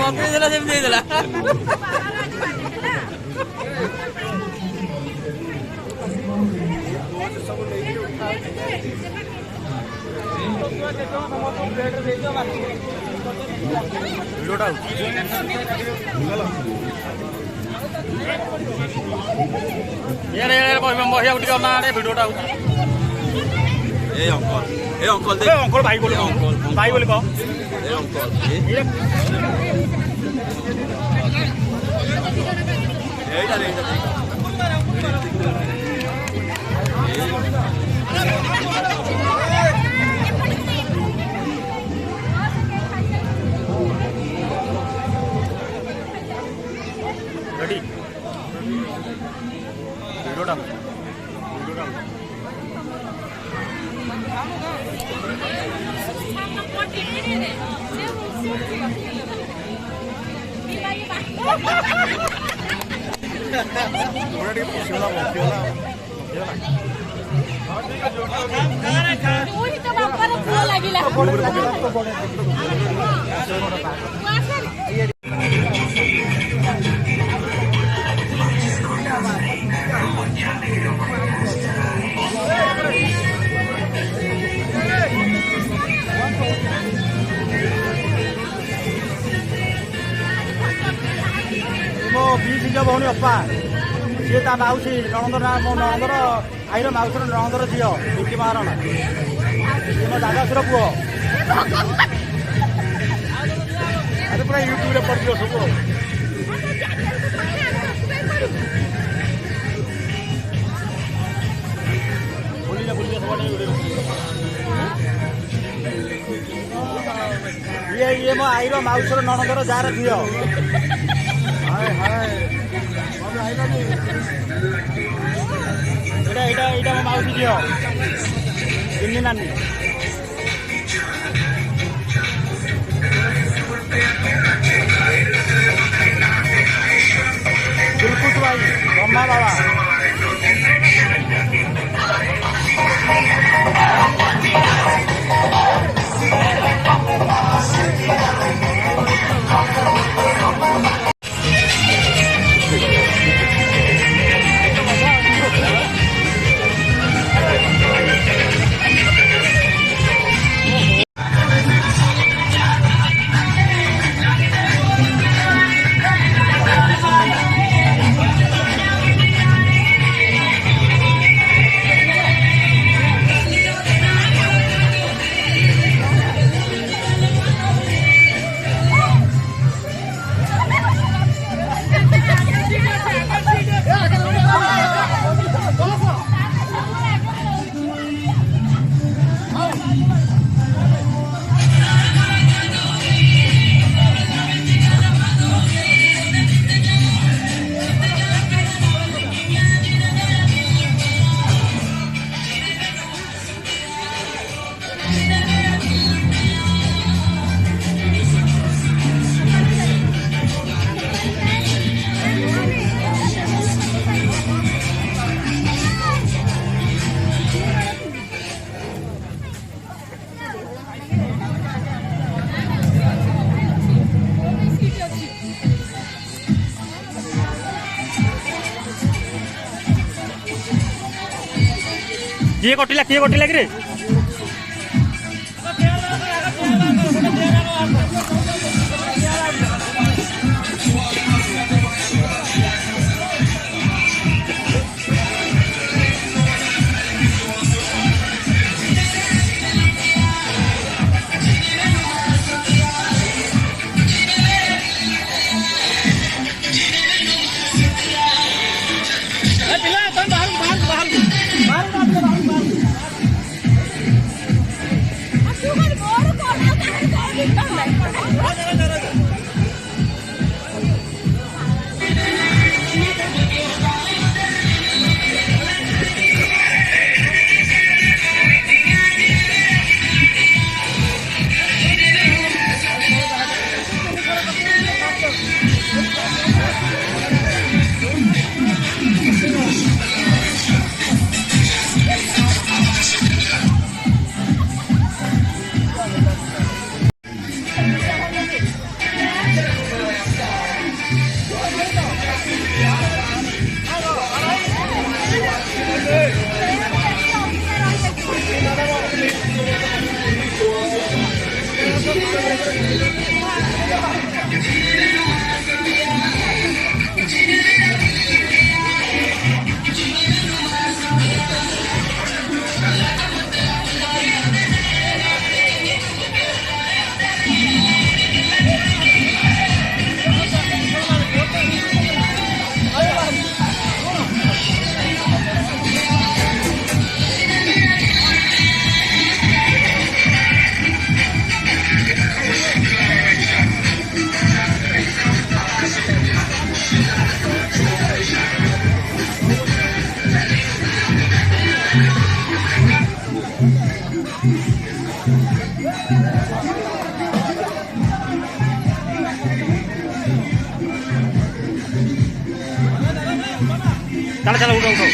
ମତେ ଦେଲା ସେମିତି ହେଇଥିଲା। ବହିବାକୁ ଟିକେ ଅନା ଆଡେ ଭିଡିଓଟା ହଉଛି। ए अंकल ए अंकल भाई बोले भाई बोले कह ए अंकल एटा रे रेडी वीडियोटा ମୋ ବିଜ ଭଉଣୀ ଅପା ସିଏ ତା ମାଉସୀ ନଣନ୍ଦର ମୋ ନଣନ୍ଦର ଆଇର ମାଉସୀର ନଣନ୍ଦର ଝିଅ ବିକି ମହାରଣା ସିଏ ମୋ ଦାଦାସୁର ପୁଅ। ଆରେ ପୁରା ୟୁଟ୍ୟୁବରେ ପଡ଼ିଯିବ ସବୁ ଆଉ। ଇଏ ମୋ ଆଇର ମାଉସୀର ନଣନ୍ଦର ଯାହାର ଝିଅ। ଏଇଟା ମୋ ମାଉସୀ ଝିଅ ତିନି ନାନୀ। ଦିଲକୁଶ ଭାଇ ବ୍ରହ୍ମା ବାବା किए कटिला कि रे चल उठो उठो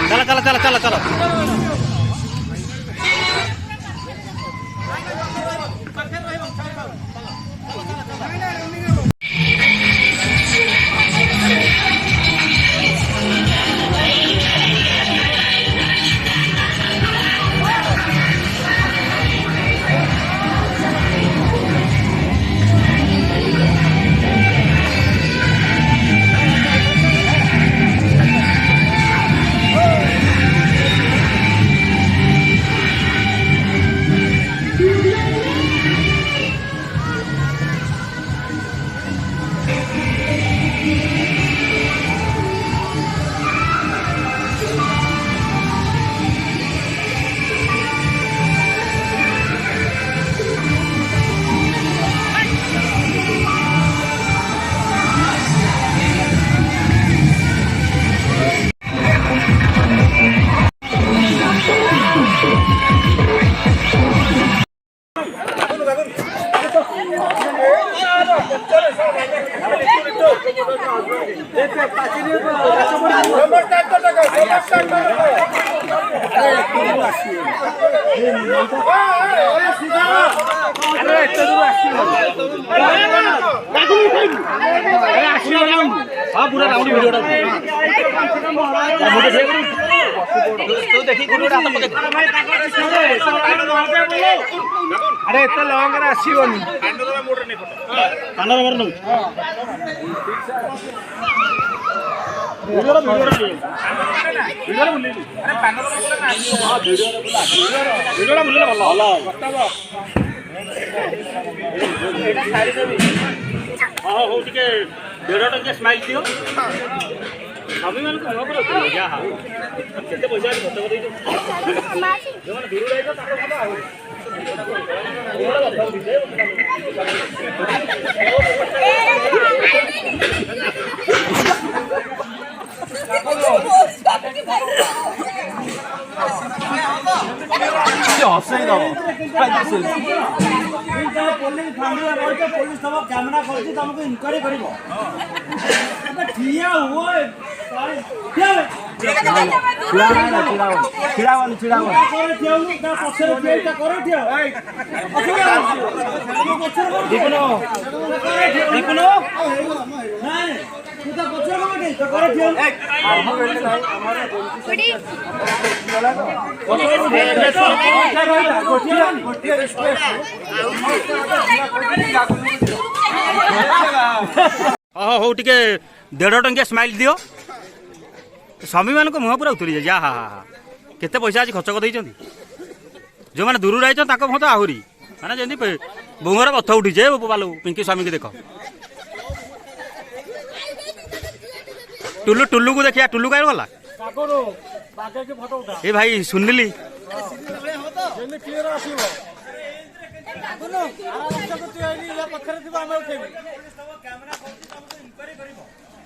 चला चला चला चला चला हाँ पूरा राउंड वीडियो अरे एत लंग आसोनी हाँ हो टे 1.5 टंकिया स्माइल दियो स्वामी मान को मुह पर जा हाँ केते पैसा खर्च कर जो दूर रही पुलिस सब कैमेरा कर तुमको इनक्वारी कर हाँ हो टे 1.5 टंकिया स्माइल दियो स्वामी मान को मुह पूरा उतरी जा हाँ हाँ हाँ केते पैसा आज खर्च कर जो मैंने दूर रही मुह तो आहरी मैंने जमी बोहर बथ उठीचे बालू पिंकी स्वामी की देख टुल्लू टुल्लू को देखिए टुल्लू कहीं गला ए भाई सुनिली